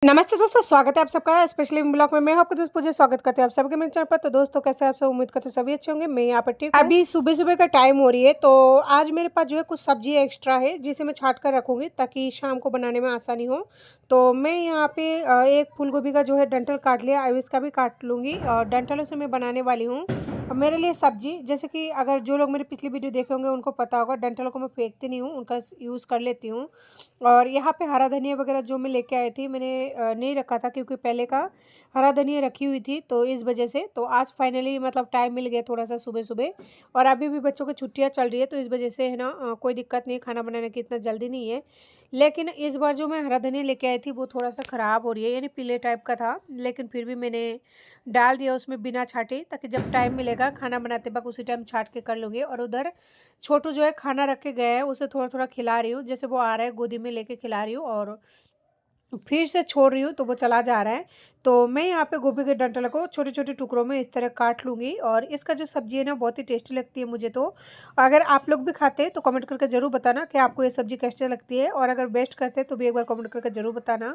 नमस्ते दोस्तों, स्वागत है आप सबका स्पेशली ब्लॉग में। मैं हूं आपका दोस्त पूजा, स्वागत करते हैं आप सबके मेरे चैनल पर। तो दोस्तों कैसे हैं आप सब? उम्मीद करते हैं सभी अच्छे होंगे। मैं यहाँ पर ठीक हूं। अभी सुबह-सुबह का टाइम हो रही है, तो आज मेरे पास जो है कुछ सब्जी एक्स्ट्रा है जिसे मैं छाँट कर रखूँगी ताकि शाम को बनाने में आसानी हो। तो मैं यहाँ पे एक फूल गोभी का जो है डंठल काट लिया, अब इसका भी काट लूँगी और डंठलों से मैं बनाने वाली हूँ मेरे लिए सब्जी। जैसे कि अगर जो लोग मेरी पिछली वीडियो देखे होंगे उनको पता होगा, डंठलों को मैं फेंकती नहीं हूँ, उनका यूज़ कर लेती हूँ। और यहाँ पे हरा धनिया वगैरह जो मैं लेके आई थी, मैंने नहीं रखा था क्योंकि पहले का हरा धनिया रखी हुई थी, तो इस वजह से तो आज फाइनली मतलब टाइम मिल गया थोड़ा सा सुबह-सुबह। और अभी भी बच्चों की छुट्टियाँ चल रही है, तो इस वजह से है ना कोई दिक्कत नहीं है, खाना बनाने की इतना जल्दी नहीं है। लेकिन इस बार जो मैं हरा धनिया लेके आई थी वो थोड़ा सा ख़राब हो रही है, यानी पीले टाइप का था, लेकिन फिर भी मैंने डाल दिया उसमें बिना छाँटे, ताकि जब टाइम मिलेगा खाना बनाते वक़्त उसी टाइम छाँट के कर लूँगी। और उधर छोटू जो है खाना रख के गया है, उसे थोड़ा-थोड़ा खिला रही हूँ, जैसे वो आ रहा है गोदी में लेके खिला रही हूँ और फिर से छोड़ रही हूँ तो वो चला जा रहा है। तो मैं यहाँ पे गोभी के डंठल को छोटे-छोटे टुकड़ों में इस तरह काट लूँगी और इसका जो सब्ज़ी है ना बहुत ही टेस्टी लगती है मुझे तो। अगर आप लोग भी खाते हैं तो कमेंट करके ज़रूर बताना कि आपको ये सब्ज़ी कैसी लगती है, और अगर बेस्ट करते हैं तो भी एक बार कमेंट करके ज़रूर बताना।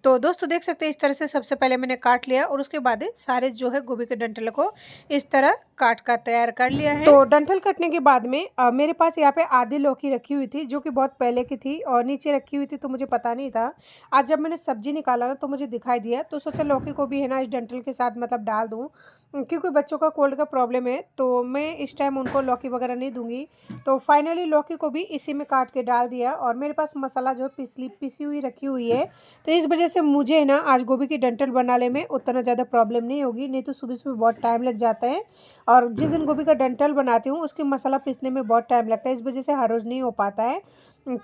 तो दोस्तों देख सकते हैं इस तरह से सबसे पहले मैंने काट लिया और उसके बाद सारे जो है गोभी के डंठल को इस तरह काट कर तैयार कर लिया है। तो डंठल कटने के बाद में मेरे पास यहाँ पे आधी लौकी रखी हुई थी जो कि बहुत पहले की थी और नीचे रखी हुई थी, तो मुझे पता नहीं था। आज जब मैंने सब्जी निकाला ना तो मुझे दिखाई दिया, तो सोचा लौकी को भी है ना इस डंठल के साथ मतलब डाल दूँ, क्योंकि बच्चों का कोल्ड का प्रॉब्लम है, तो मैं इस टाइम उनको लौकी वगैरह नहीं दूंगी। तो फाइनली लौकी को भी इसी में काट के डाल दिया और मेरे पास मसाला जो है पिसी हुई रखी हुई है, तो इस वजह से मुझे है ना आज गोभी की डंठल बनाने में उतना ज़्यादा प्रॉब्लम नहीं होगी, नहीं तो सुबह-सुबह बहुत टाइम लग जाता है। और जिस दिन गोभी का डंठल बनाती हूँ उसके मसाला पीसने में बहुत टाइम लगता है, इस वजह से हर रोज़ नहीं हो पाता है।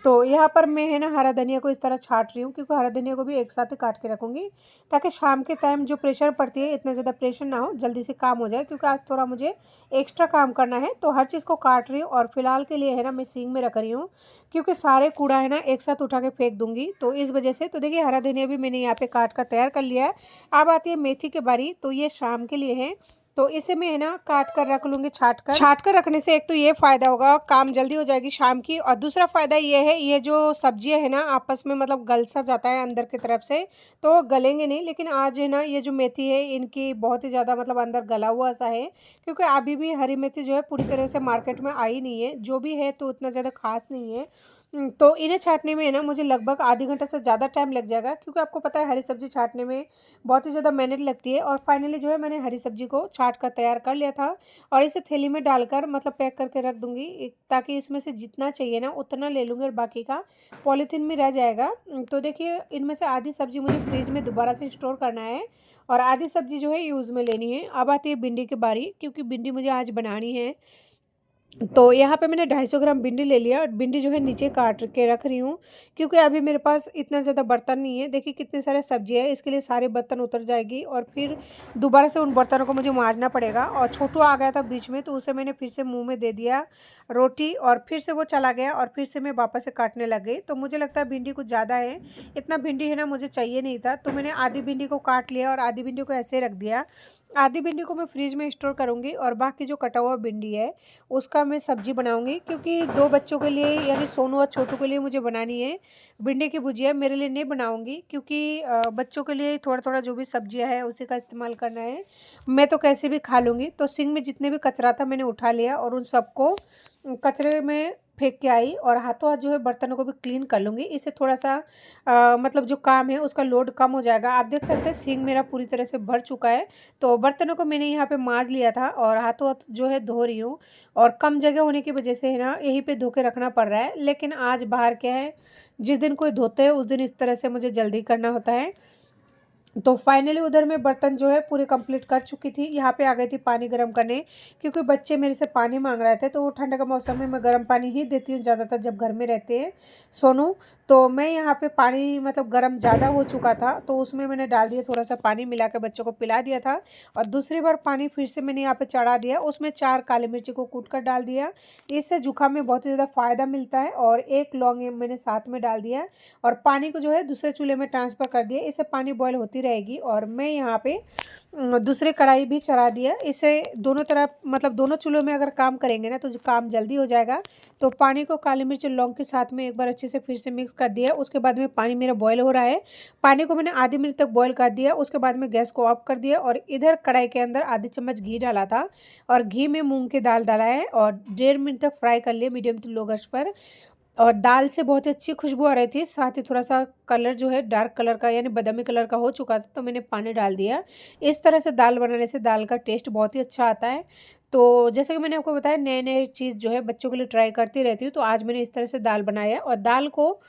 तो यहाँ पर मैं है ना हरा धनिया को इस तरह छाँट रही हूँ, क्योंकि हरा धनिया को भी एक साथ ही काट के रखूँगी ताकि शाम के टाइम जो प्रेशर पड़ती है इतना ज़्यादा प्रेशर ना हो, जल्दी से काम हो जाए, क्योंकि आज थोड़ा मुझे एक्स्ट्रा काम करना है। तो हर चीज़ को काट रही हूँ और फिलहाल के लिए है ना मैं सींग में रख रही हूँ, क्योंकि सारे कूड़ा है ना एक साथ उठा के फेंक दूँगी, तो इस वजह से। तो देखिए हरा धनिया भी मैंने यहाँ पे काट कर तैयार कर लिया है। अब आती है मेथी की बारी, तो ये शाम के लिए है, तो इसे मैं है ना काट कर रख लूँगी छाँट कर रखने से एक तो ये फ़ायदा होगा, काम जल्दी हो जाएगी शाम की, और दूसरा फ़ायदा ये है ये जो सब्जियाँ है ना आपस में मतलब गल सा जाता है अंदर की तरफ से, तो गलेंगे नहीं। लेकिन आज है ना ये जो मेथी है इनकी बहुत ही ज़्यादा मतलब अंदर गला हुआ सा है, क्योंकि अभी भी हरी मेथी जो है पूरी तरह से मार्केट में आई नहीं है, जो भी है तो उतना ज़्यादा खास नहीं है। तो इन्हें छाँटने में है ना मुझे लगभग आधी घंटा से ज़्यादा टाइम लग जाएगा, क्योंकि आपको पता है हरी सब्ज़ी छाँटने में बहुत ही ज़्यादा मेहनत लगती है। और फाइनली जो है मैंने हरी सब्ज़ी को छाँट कर तैयार कर लिया था और इसे थैली में डालकर मतलब पैक करके रख दूँगी, ताकि इसमें से जितना चाहिए ना उतना ले लूँगी और बाकी का पॉलीथीन में रह जाएगा। तो देखिए इनमें से आधी सब्ज़ी मुझे फ्रिज में दोबारा से स्टोर करना है और आधी सब्ज़ी जो है यूज़ में लेनी है। अब आती है भिंडी की बारी, क्योंकि भिंडी मुझे आज बनानी है। तो यहाँ पे मैंने 250 ग्राम भिंडी ले लिया और भिंडी जो है नीचे काट के रख रही हूँ, क्योंकि अभी मेरे पास इतना ज़्यादा बर्तन नहीं है। देखिए कितने सारे सब्जी है, इसके लिए सारे बर्तन उतर जाएगी और फिर दोबारा से उन बर्तनों को मुझे मांजना पड़ेगा। और छोटू आ गया था बीच में, तो उसे मैंने फिर से मुंह में दे दिया रोटी और फिर से वो चला गया और फिर से मैं वापस से काटने लग गई। तो मुझे लगता है भिंडी कुछ ज़्यादा है, इतना भिंडी है ना मुझे चाहिए नहीं था, तो मैंने आधी भिंडी को काट लिया और आधी भिंडी को ऐसे रख दिया। आधी भिंडी को मैं फ्रिज में स्टोर करूँगी और बाकी जो कटा हुआ भिंडी है उसका मैं सब्जी बनाऊँगी, क्योंकि 2 बच्चों के लिए यानी सोनू और छोटू के लिए मुझे बनानी है भिंडी की भुजिया। मेरे लिए नहीं बनाऊँगी, क्योंकि बच्चों के लिए थोड़ा-थोड़ा जो भी सब्जियाँ हैं उसी का इस्तेमाल करना है। मैं तो कैसे भी खा लूँगी। तो सिंक में जितने भी कचरा था मैंने उठा लिया और उन सबको कचरे में फेंक के आई और हाथों हाथ जो है बर्तनों को भी क्लीन कर लूँगी। इससे थोड़ा-सा मतलब जो काम है उसका लोड कम हो जाएगा। आप देख सकते हैं सिंक मेरा पूरी तरह से भर चुका है। तो बर्तनों को मैंने यहाँ पे माँज लिया था और हाथों हाथ जो है धो रही हूँ, और कम जगह होने की वजह से है ना यहीं पे धो के रखना पड़ रहा है। लेकिन आज बाहर क्या है, जिस दिन कोई धोते हैं उस दिन इस तरह से मुझे जल्दी करना होता है। तो फाइनली उधर मैं बर्तन जो है पूरे कंप्लीट कर चुकी थी। यहाँ पे आ गई थी पानी गर्म करने, क्योंकि बच्चे मेरे से पानी मांग रहे थे, तो वो ठंड का मौसम में मैं गर्म पानी ही देती हूँ ज़्यादातर जब घर में रहते हैं सोनू। तो मैं यहाँ पे पानी मतलब गर्म ज़्यादा हो चुका था, तो उसमें मैंने डाल दिया थोड़ा सा पानी, मिला के बच्चों को पिला दिया था। और दूसरी बार पानी फिर से मैंने यहाँ पे चढ़ा दिया, उसमें 4 काली मिर्ची को कूट कर डाल दिया। इससे जुकाम में बहुत ही ज़्यादा फ़ायदा मिलता है। और 1 लौंग मैंने साथ में डाल दिया और पानी को जो है दूसरे चूल्हे में ट्रांसफ़र कर दिया। इससे पानी बॉयल होते होती रहेगी। और मैं यहाँ पे दूसरे कढ़ाई भी चढ़ा दिया। इसे दोनों तरफ मतलब दोनों चूल्हों में अगर काम करेंगे ना तो काम जल्दी हो जाएगा। तो पानी को काली मिर्च लौंग के साथ में एक बार अच्छे से फिर से मिक्स कर दिया। उसके बाद में पानी मेरा बॉयल हो रहा है। पानी को मैंने आधी मिनट तक बॉयल कर दिया। उसके बाद में गैस को ऑफ कर दिया और इधर कढ़ाई के अंदर आधी चम्मच घी डाला था और घी में मूंग की दाल डाला है और 1.5 मिनट तक फ्राई कर लिया मीडियम टू लो गैस पर। और दाल से बहुत ही अच्छी खुशबू आ रही थी। साथ ही थोड़ा सा कलर जो है डार्क कलर का यानी बादामी कलर का हो चुका था तो मैंने पानी डाल दिया। इस तरह से दाल बनाने से दाल का टेस्ट बहुत ही अच्छा आता है। तो जैसे कि मैंने आपको बताया नए नए चीज़ जो है बच्चों के लिए ट्राई करती रहती हूँ। तो आज मैंने इस तरह से दाल बनाया और दाल को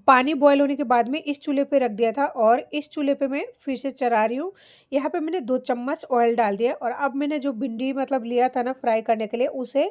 पानी बॉयल होने के बाद में इस चूल्हे पे रख दिया था और इस चूल्हे पे मैं फिर से चढ़ा रही हूँ। यहाँ पे मैंने 2 चम्मच ऑयल डाल दिया और अब मैंने जो भिंडी मतलब लिया था ना फ्राई करने के लिए उसे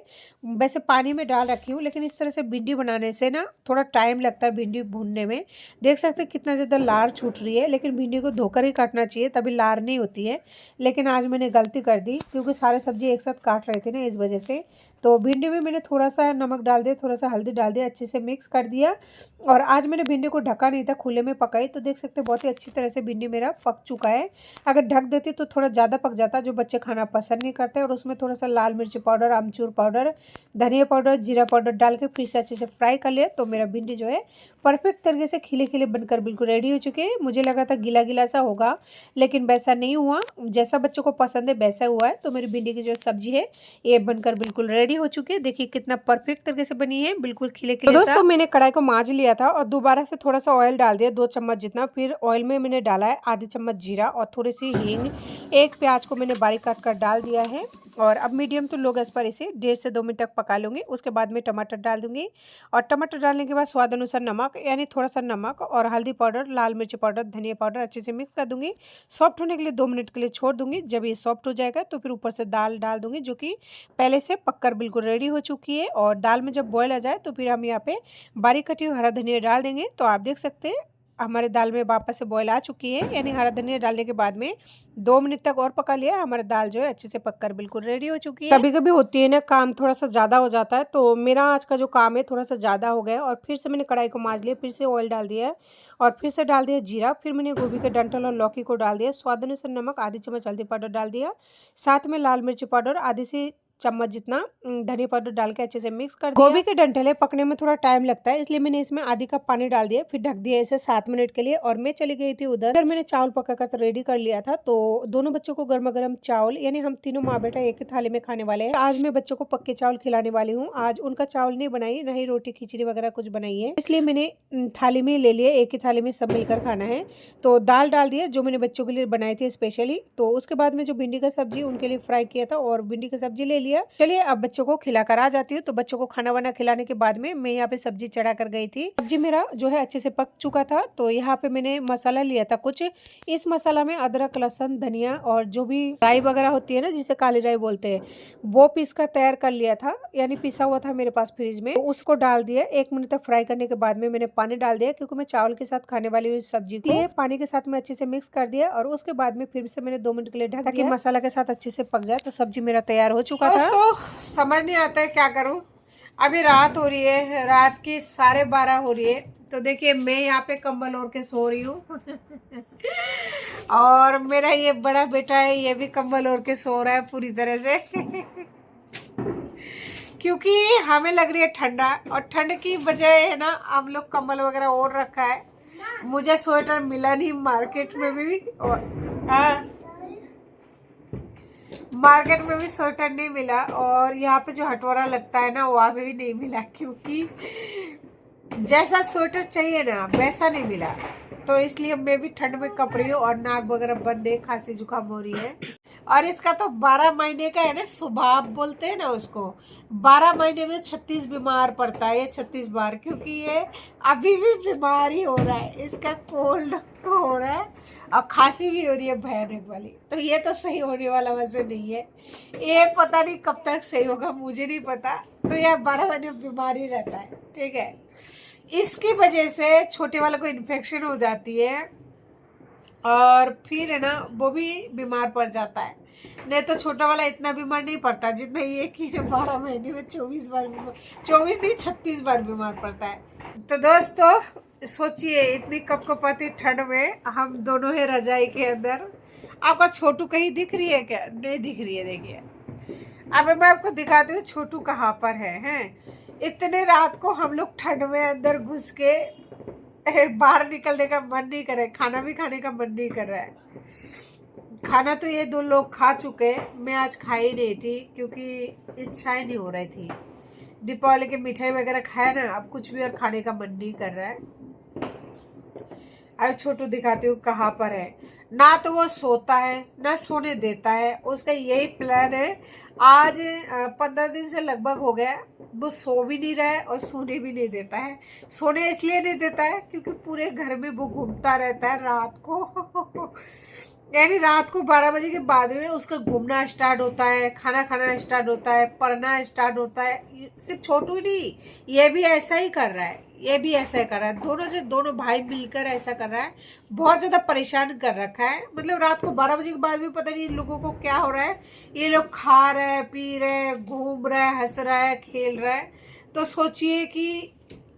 वैसे पानी में डाल रखी हूँ। लेकिन इस तरह से भिंडी बनाने से ना थोड़ा टाइम लगता है भिंडी भूनने में। देख सकते हैं कितना ज़्यादा लार छूट रही है, लेकिन भिंडी को धोकर ही काटना चाहिए तभी लार नहीं होती है। लेकिन आज मैंने गलती कर दी क्योंकि सारे सब्जी एक साथ काट रहे थे ना, इस वजह से। तो भिंडी में मैंने थोड़ा सा नमक डाल दिया, थोड़ा सा हल्दी डाल दिया, अच्छे से मिक्स कर दिया। और आज मैंने भिंडी को ढका नहीं था, खुले में पकाई। तो देख सकते हैं बहुत ही अच्छी तरह से भिंडी मेरा पक चुका है। अगर ढक देती तो थोड़ा ज़्यादा पक जाता, जो बच्चे खाना पसंद नहीं करते। और उसमें थोड़ा सा लाल मिर्ची पाउडर, आमचूर पाउडर, धनिया पाउडर, जीरा पाउडर डाल के फिर से अच्छे से फ्राई कर लिया। तो मेरा भिंडी जो है परफेक्ट तरीके से खिले खिले बनकर बिल्कुल रेडी हो चुके हैं। मुझे लगा था गीला गीला सा होगा, लेकिन वैसा नहीं हुआ, जैसा बच्चों को पसंद है वैसा हुआ है। तो मेरी भिंडी की जो सब्जी है ये बनकर बिल्कुल रेडी हो चुकी है। देखिए कितना परफेक्ट तरीके से बनी है, बिल्कुल खिले खिले। तो दोस्तों मैंने कढ़ाई को मांज लिया था और दोबारा से थोड़ा सा ऑयल डाल दिया, 2 चम्मच जितना। फिर ऑयल में मैंने डाला है आधी चम्मच जीरा और थोड़ी सी हींग। एक प्याज को मैंने बारीक काट कर डाल दिया है और अब मीडियम टू लो गैस पर इसे 1.5 से 2 मिनट तक पका लूँगी। उसके बाद में टमाटर डाल दूँगी और टमाटर डालने के बाद स्वाद अनुसार नमक यानी थोड़ा सा नमक और हल्दी पाउडर, लाल मिर्ची पाउडर, धनिया पाउडर अच्छे से मिक्स कर दूँगी। सॉफ्ट होने के लिए 2 मिनट के लिए छोड़ दूँगी। जब ये सॉफ्ट हो जाएगा तो फिर ऊपर से दाल डाल दूँगी जो कि पहले से पककर बिल्कुल रेडी हो चुकी है। और दाल में जब बॉयल आ जाए तो फिर हम यहाँ पे बारीक कटी हुई हरा धनिया डाल देंगे। तो आप देख सकते हैं हमारे दाल में वापस से बॉयल आ चुकी है, यानी हरा धनिया डालने के बाद में 2 मिनट तक और पका लिया। हमारी दाल जो है अच्छे से पककर बिल्कुल रेडी हो चुकी है। कभी कभी होती है ना काम थोड़ा सा ज़्यादा हो जाता है, तो मेरा आज का जो काम है थोड़ा सा ज़्यादा हो गया। और फिर से मैंने कढ़ाई को मांज लिया, फिर से ऑयल डाल दिया और फिर से डाल दिया जीरा। फिर मैंने गोभी के डंठल और लौकी को डाल दिया, स्वाद अनुसार नमक, आधी चम्मच हल्दी पाउडर डाल दिया, साथ में लाल मिर्ची पाउडर आधी सी चम्मच जितना धनिया पाउडर डाल के अच्छे से मिक्स कर दिया। गोभी के डंठल पकने में थोड़ा टाइम लगता है, इसलिए मैंने इसमें आधी कप पानी डाल दिया, फिर ढक दिया इसे 7 मिनट के लिए। और मैं चली गई थी उधर मैंने चावल पकाकर तो रेडी कर लिया था। तो दोनों बच्चों को गर्मा गर्म चावल, यानी हम तीनों माँ बेटा एक ही थाली में खाने वाले हैं। आज मैं बच्चों को पक्के चावल खिलाने वाली हूँ। आज उनका चावल नहीं बनाई, ना ही रोटी खिचड़ी वगैरह कुछ बनाई है, इसलिए मैंने थाली में ले लिया, एक ही थाली में सब मिलकर खाना है। तो दाल डाल दिया जो मैंने बच्चों के लिए बनाई थी स्पेशली। तो उसके बाद में जो भिंडी का सब्जी उनके लिए फ्राई किया था और भिंडी की सब्जी ले लिया। चलिए अब बच्चों को खिलाकर आ जाती हूँ। तो बच्चों को खाना वाना खिलाने के बाद में मैं यहाँ पे सब्जी चढ़ा कर गई थी। सब्जी मेरा जो है अच्छे से पक चुका था। तो यहाँ पे मैंने मसाला लिया था कुछ। इस मसाला में अदरक, लहसुन, धनिया और जो भी राई वगैरह होती है ना जिसे काली राई बोलते हैं, वो पीस कर तैयार कर लिया था, यानी पिसा हुआ था मेरे पास फ्रिज में। तो उसको डाल दिया। 1 मिनट तक फ्राई करने के बाद में मैंने पानी डाल दिया, क्योंकि मैं चावल के साथ खाने वाली हूँ सब्जी को। पानी के साथ में अच्छे से मिक्स कर दिया और उसके बाद में फिर से मैंने 2 मिनट के लिए ढका ताकि मसाला के साथ अच्छे से पक जाए। तो सब्जी मेरा तैयार हो चुका था। तो समझ नहीं आता है क्या करूं। अभी रात हो रही है, रात की 12:30 हो रही है। तो देखिए मैं यहाँ पे कंबल ओढ़ के सो रही हूँ और मेरा ये बड़ा बेटा है, ये भी कंबल ओढ़ के सो रहा है पूरी तरह से क्योंकि हमें लग रही है ठंडा, और ठंड की वजह है ना हम लोग कंबल वगैरह ओढ़ रखा है। मुझे स्वेटर मिला नहीं मार्केट में भी, और मार्केट में भी स्वेटर नहीं मिला, और यहाँ पे जो हटवारा लगता है ना वहाँ पे भी नहीं मिला, क्योंकि जैसा स्वेटर चाहिए ना वैसा नहीं मिला। तो इसलिए मैं भी ठंड में कप रही हूँ और नाक वगैरह बंद है, खांसी जुकाम हो रही है। और इसका तो 12 महीने का है ना, स्वभाव बोलते हैं ना उसको। 12 महीने में 36 बीमार पड़ता है, ये 36 बार, क्योंकि ये अभी भी बीमार ही हो रहा है। इसका कोल्ड हो रहा है और खांसी भी हो रही है भयानक वाली। तो ये तो सही होने वाला वैसे नहीं है, ये पता नहीं कब तक सही होगा, मुझे नहीं पता। तो यह 12 महीने बीमार ही रहता है, ठीक है। इसकी वजह से छोटे वाले को इन्फेक्शन हो जाती है और फिर है ना वो भी बीमार पड़ जाता है। नहीं तो छोटा वाला इतना बीमार नहीं पड़ता जितना ये कि 12 महीने में 24 बार बीमार, 24 नहीं 36 बार बीमार पड़ता है। तो दोस्तों सोचिए इतनी कपकपाती ठंड में हम दोनों है रजाई के अंदर। आपका छोटू कहीं दिख रही है क्या? नहीं दिख रही है। देखिए अब मैं आपको दिखाती हूँ छोटू कहाँ पर है। हैं इतने रात को हम लोग ठंड में अंदर घुस के बाहर निकलने का मन नहीं कर रहा है, खाना भी खाने का मन नहीं कर रहा है। खाना तो ये दो लोग खा चुके, मैं आज खाई नहीं थी क्योंकि इच्छा ही नहीं हो रही थी। दीपावली की मिठाई वगैरह खाया ना, अब कुछ भी और खाने का मन नहीं कर रहा है। अब छोटू दिखाती हूँ कहाँ पर है। ना तो वो सोता है ना सोने देता है, उसका यही प्लान है। आज 15 दिन से लगभग हो गया, वो सो भी नहीं रहा है और सोने भी नहीं देता है। सोने इसलिए नहीं देता है क्योंकि पूरे घर में वो घूमता रहता है रात को। यानी रात को 12 बजे के बाद में उसका घूमना स्टार्ट होता है, खाना खाना स्टार्ट होता है, पढ़ना स्टार्ट होता है। सिर्फ छोटू ही नहीं, ये भी ऐसा ही कर रहा है, ये भी ऐसा ही कर रहा है। दोनों भाई मिलकर ऐसा कर रहा है। बहुत ज़्यादा परेशान कर रखा है। मतलब रात को 12 बजे के बाद भी पता नहीं इन लोगों को क्या हो रहा है। ये लोग खा रहे हैं, पी रहे हैं, घूम रहे हैं, हंस रहा है, खेल रहा है। तो सोचिए कि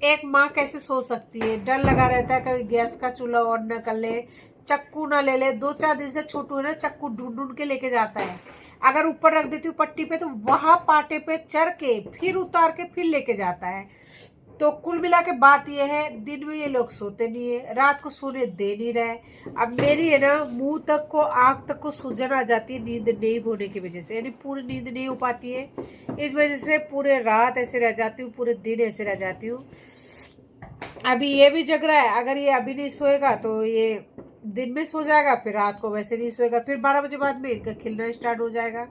एक माँ कैसे सो सकती है। डर लगा रहता है कभी गैस का चूल्हा ऑन न कर ले, चक्कू ना ले ले। 2-4 दिन से छोटू है ना, चक्कू ढूंढ ढूंढ के लेके जाता है। अगर ऊपर रख देती हूँ पट्टी पे तो वहां पाटे पे चढ़ के फिर उतार के फिर लेके जाता है। तो कुल मिला के बात यह है, दिन में ये लोग सोते नहीं है, रात को सोने दे नहीं रहे। अब मेरी है ना मुंह तक को, आँख तक को सूजन आ जाती है नींद नहीं होने की वजह से। यानी पूरी नींद नहीं हो पाती है, इस वजह से पूरे रात ऐसे रह जाती हूँ, पूरे दिन ऐसे रह जाती हूँ। अभी ये भी जग रहा है, अगर ये अभी नहीं सोएगा तो ये दिन में सो जाएगा, फिर रात को वैसे नहीं सोएगा, फिर 12 बजे बाद में इनका खिलना स्टार्ट हो जाएगा।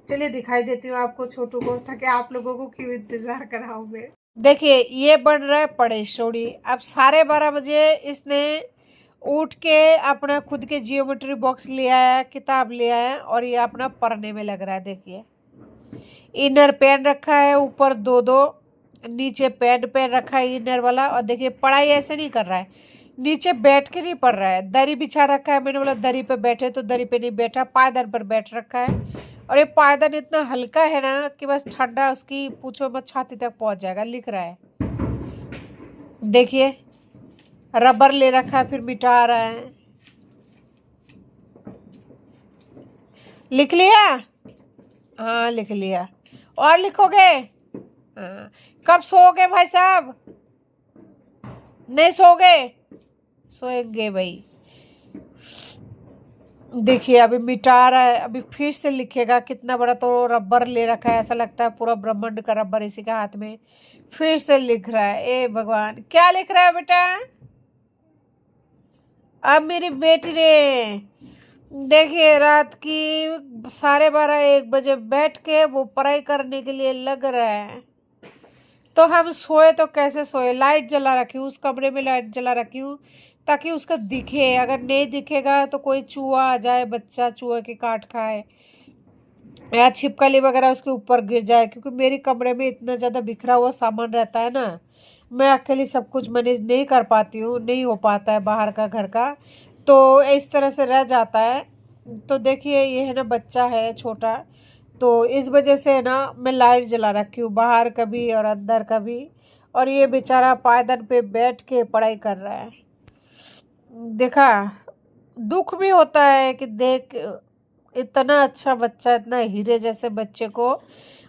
चलिए दिखाई देती हूँ आपको छोटू को, ताकि आप लोगों को क्यों इंतजार कराऊं मैं। देखिए ये बन रहा है पढ़ेशोड़ी। अब 12:30 बजे इसने उठ के अपना खुद के जियोमेट्री बॉक्स लिया है, किताब लिया है और ये अपना पढ़ने में लग रहा है। देखिए इनर पेन रखा है, ऊपर दो नीचे पेन रखा है इनर वाला। और देखिए पढ़ाई ऐसे नहीं कर रहा है, नीचे बैठ के नहीं पढ़ रहा है, दरी बिछा रखा है। मैंने बोला दरी पे बैठे तो दरी पे नहीं बैठा, पायदान पर बैठ रखा है। और ये पायदान इतना हल्का है ना कि बस ठंडा उसकी पूछो मत, छाती तक पहुंच जाएगा। लिख रहा है, देखिए रबर ले रखा है, फिर मिटा रहा है। लिख लिया? हाँ लिख लिया। और लिखोगे? हाँ। कब सोओगे भाई साहब? नहीं सोओगे? सोएंगे भाई। देखिए अभी मिटा रहा है, अभी फिर से लिखेगा। कितना बड़ा तो रबर ले रखा है, ऐसा लगता है पूरा ब्रह्मांड का रबर इसी के हाथ में। फिर से लिख रहा है। ए भगवान, क्या लिख रहा है बेटा? अब मेरी बेटी ने देखिए रात की 12:30-1 बजे बैठ के वो पढ़ाई करने के लिए लग रहा है। तो हम सोए तो कैसे सोए? लाइट जला रखी हूँ, उस कमरे में लाइट जला रखी हूँ ताकि उसका दिखे। अगर नहीं दिखेगा तो कोई चूहा आ जाए, बच्चा चूहे के काट खाए या छिपकली वगैरह उसके ऊपर गिर जाए। क्योंकि मेरे कमरे में इतना ज़्यादा बिखरा हुआ सामान रहता है ना, मैं अकेली सब कुछ मैनेज नहीं कर पाती हूँ, नहीं हो पाता है बाहर का घर का, तो इस तरह से रह जाता है। तो देखिए ये है ना बच्चा है छोटा, तो इस वजह से ना मैं लाइट जला रखी हूँ, बाहर कभी और अंदर कभी। और ये बेचारा पायदान पे बैठ के पढ़ाई कर रहा है। देखा, दुख भी होता है कि देख इतना अच्छा बच्चा, इतना हीरे जैसे बच्चे को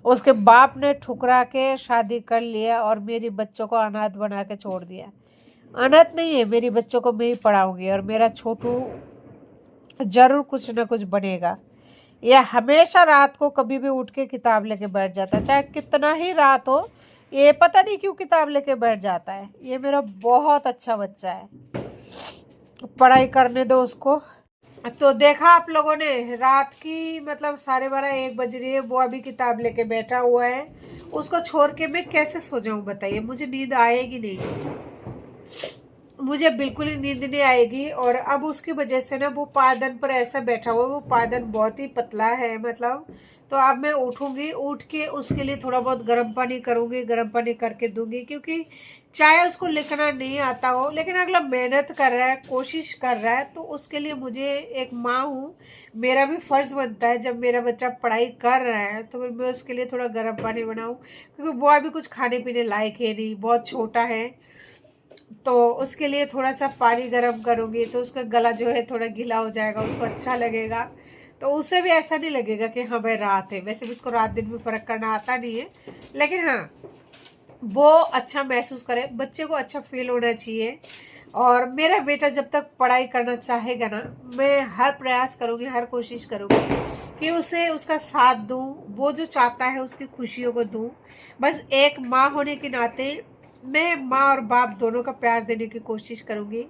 उसके बाप ने ठुकरा के शादी कर लिया और मेरी बच्चों को अनाथ बना के छोड़ दिया। अनाथ नहीं है, मेरी बच्चों को मैं ही पढ़ाऊंगी और मेरा छोटू जरूर कुछ ना कुछ बनेगा। यह हमेशा रात को कभी भी उठ के किताब लेके बैठ जाता है, चाहे कितना ही रात हो। ये पता नहीं क्यों किताब लेके बैठ जाता है। ये मेरा बहुत अच्छा बच्चा है, पढ़ाई करने दो उसको। तो देखा आप लोगों ने, रात की मतलब 12:30-1 बज रही है, वो अभी किताब लेके बैठा हुआ है। उसको छोड़ के मैं कैसे सो जाऊं बताइए? मुझे नींद आएगी नहीं, मुझे बिल्कुल ही नींद नहीं आएगी। और अब उसकी वजह से ना वो पायदान पर ऐसा बैठा हुआ है, वो पायदान बहुत ही पतला है मतलब। तो अब मैं उठूंगी, उठ के उसके लिए थोड़ा बहुत गर्म पानी करूंगी, गर्म पानी करके दूंगी। क्योंकि चाहे उसको लिखना नहीं आता हो, लेकिन अगला मेहनत कर रहा है, कोशिश कर रहा है, तो उसके लिए मुझे एक माँ हूँ, मेरा भी फर्ज बनता है जब मेरा बच्चा पढ़ाई कर रहा है तो मैं उसके लिए थोड़ा गर्म पानी बनाऊँ। क्योंकि वो अभी कुछ खाने पीने लायक है नहीं, बहुत छोटा है। तो उसके लिए थोड़ा सा पानी गर्म करूँगी तो उसका गला जो है थोड़ा गीला हो जाएगा, उसको अच्छा लगेगा। तो उसे भी ऐसा नहीं लगेगा कि हाँ भाई रात है। वैसे भी उसको रात दिन में फ़र्क करना आता नहीं है, लेकिन हाँ वो अच्छा महसूस करे, बच्चे को अच्छा फील होना चाहिए। और मेरा बेटा जब तक पढ़ाई करना चाहेगा ना, मैं हर प्रयास करूँगी, हर कोशिश करूँगी कि उसे उसका साथ दूँ, वो जो चाहता है उसकी खुशियों को दूँ। बस एक माँ होने के नाते मैं माँ और बाप दोनों का प्यार देने की कोशिश करूँगी।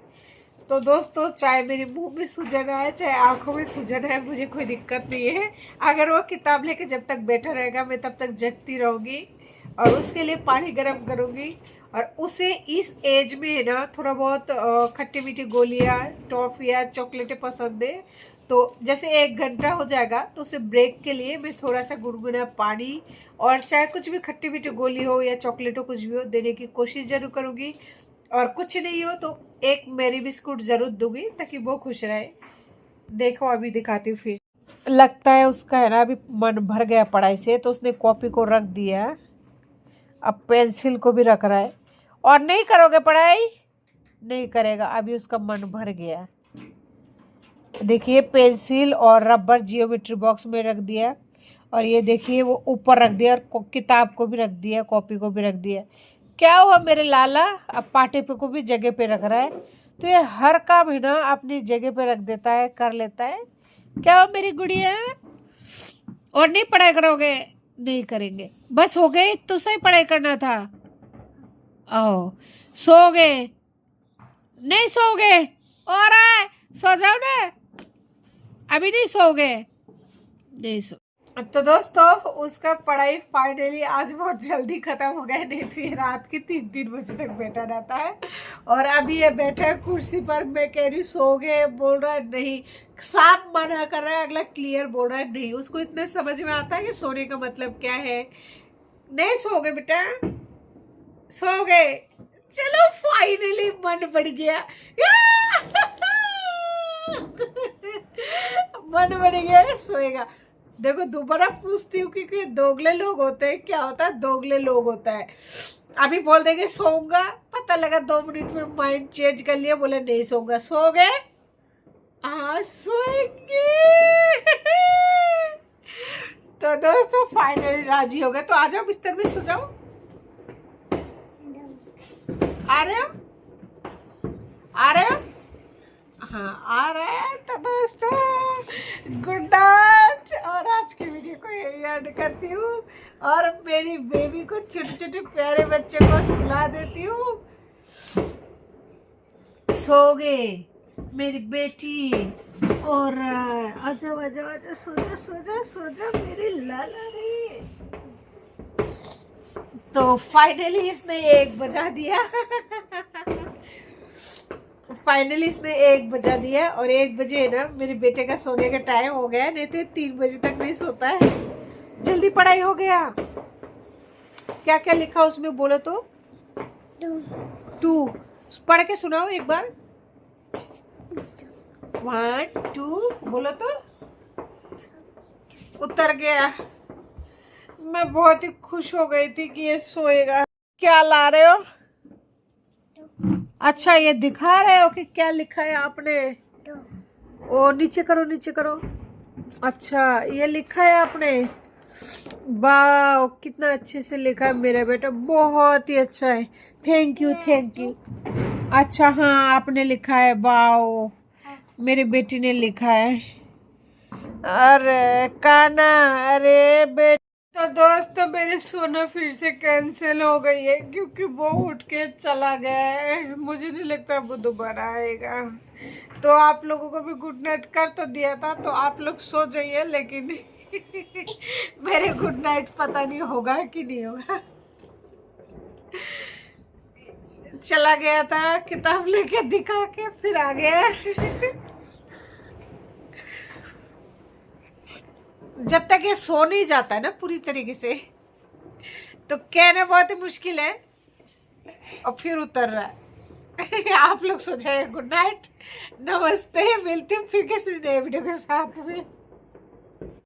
तो दोस्तों, चाहे मेरे मुंह में सूजन आए, चाहे आंखों में सूजन आए, मुझे कोई दिक्कत नहीं है। अगर वो किताब लेके जब तक बैठा रहेगा, मैं तब तक जगती रहूँगी और उसके लिए पानी गर्म करूँगी। और उसे इस एज में ना थोड़ा बहुत खट्टी मीठी गोलियाँ, टॉफ़ियाँ, चॉकलेटें पसंद है। तो जैसे 1 घंटा हो जाएगा तो उसे ब्रेक के लिए मैं थोड़ा सा गुनगुना पानी और चाहे कुछ भी खट्टी मीठी गोली हो या चॉकलेट हो, कुछ भी हो, देने की कोशिश जरूर करूँगी। और कुछ नहीं हो तो एक मेरी बिस्कुट जरूर दूंगी ताकि वो खुश रहे। देखो अभी दिखाती हूँ फिर। लगता है उसका है ना अभी मन भर गया पढ़ाई से, तो उसने कॉपी को रख दिया, अब पेंसिल को भी रख रहा है। और नहीं करोगे पढ़ाई? नहीं करेगा, अभी उसका मन भर गया। देखिए पेंसिल और रबर जियोमेट्री बॉक्स में रख दिया, और ये देखिए वो ऊपर रख दिया, और किताब को भी रख दिया, कॉपी को भी रख दिया। क्या हुआ मेरे लाला? अब पाटे पे को भी जगह पे रख रहा है। तो ये हर काम है ना अपनी जगह पे रख देता है, कर लेता है। क्या हुआ मेरी गुड़िया? और नहीं पढ़ाई करोगे? नहीं करेंगे, बस हो गए, तो सही पढ़ाई करना था। ओ सो गए? नहीं सोओगे? और आए सो जाओ ना, अभी नहीं सोओगे? नहीं सो। तो दोस्तों, उसका पढ़ाई फाइनली आज बहुत जल्दी खत्म हो गया, नहीं तो ये रात के 3-3 बजे तक बैठा रहता है। और अभी ये बैठा है कुर्सी पर, मैं कह रही सो गए, बोल रहा है नहीं, साफ मना कर रहा है, अगला क्लियर बोल रहा है नहीं। उसको इतने समझ में आता है कि सोने का मतलब क्या है। नहीं सो गए बेटा? सो गए? चलो फाइनली मन बढ़ गया। मन बढ़ गया, सोएगा। देखो दोबारा पूछती हूँ क्योंकि दोगले लोग होते हैं। क्या होता है? दोगले लोग होता है। अभी बोल देंगे सोऊंगा, पता लगा 2 मिनट में माइंड चेंज कर लिया, बोले नहीं सोऊंगा। सो गए? हाँ सोएंगे। तो दोस्तों फाइनली राजी हो गए। तो आ जाओ बिस्तर में सो जाओ। आ रहे हो? आ रहे हो? हाँ आ रहे हैं। तो दोस्तों गुड नाइट, और आज की वीडियो को यही एंड करती हूँ। और मेरी बेबी को, छोटे छोटे प्यारे बच्चे को सुला देती हूँ। सो गए मेरी बेटी। और आजा आजा आजा, सो जा सो जा सो जा मेरी लाला रे। तो फाइनली इसने 1 बजा दिया। फाइनली इसने 1 बजा दिया, और 1 बजे ना मेरे बेटे का सोने का टाइम हो गया, नहीं तो 3 बजे तक नहीं सोता है। जल्दी पढ़ाई हो गया। क्या क्या लिखा उसमें बोलो तो? 2 पढ़ के सुनाओ एक बार। 1 2 बोलो तो। उतर गया। मैं बहुत ही खुश हो गई थी कि ये सोएगा। क्या ला रहे हो? अच्छा ये दिखा रहे हो कि क्या लिखा है आपने? ओ नीचे करो, नीचे करो। अच्छा ये लिखा है आपने? वाह कितना अच्छे से लिखा है मेरा बेटा, बहुत ही अच्छा है। Thank you thank you. अच्छा हाँ आपने लिखा है, वाह मेरी बेटी ने लिखा है। अरे काना, अरे बेटा। तो दोस्तों मेरी सोना फिर से कैंसिल हो गई है क्योंकि वो उठ के चला गया है। मुझे नहीं लगता वो दोबारा आएगा। तो आप लोगों को भी गुड नाइट कर तो दिया था, तो आप लोग सो जाइए, लेकिन मेरे गुड नाइट पता नहीं होगा कि नहीं होगा। चला गया था किताब लेके दिखा के, फिर आ गया। जब तक ये सो नहीं जाता है ना पूरी तरीके से, तो कहना बहुत ही मुश्किल है, और फिर उतर रहा है। आप लोग सो जाए। गुड नाइट, नमस्ते, मिलती हूँ फिर किसी नए वीडियो के साथ में।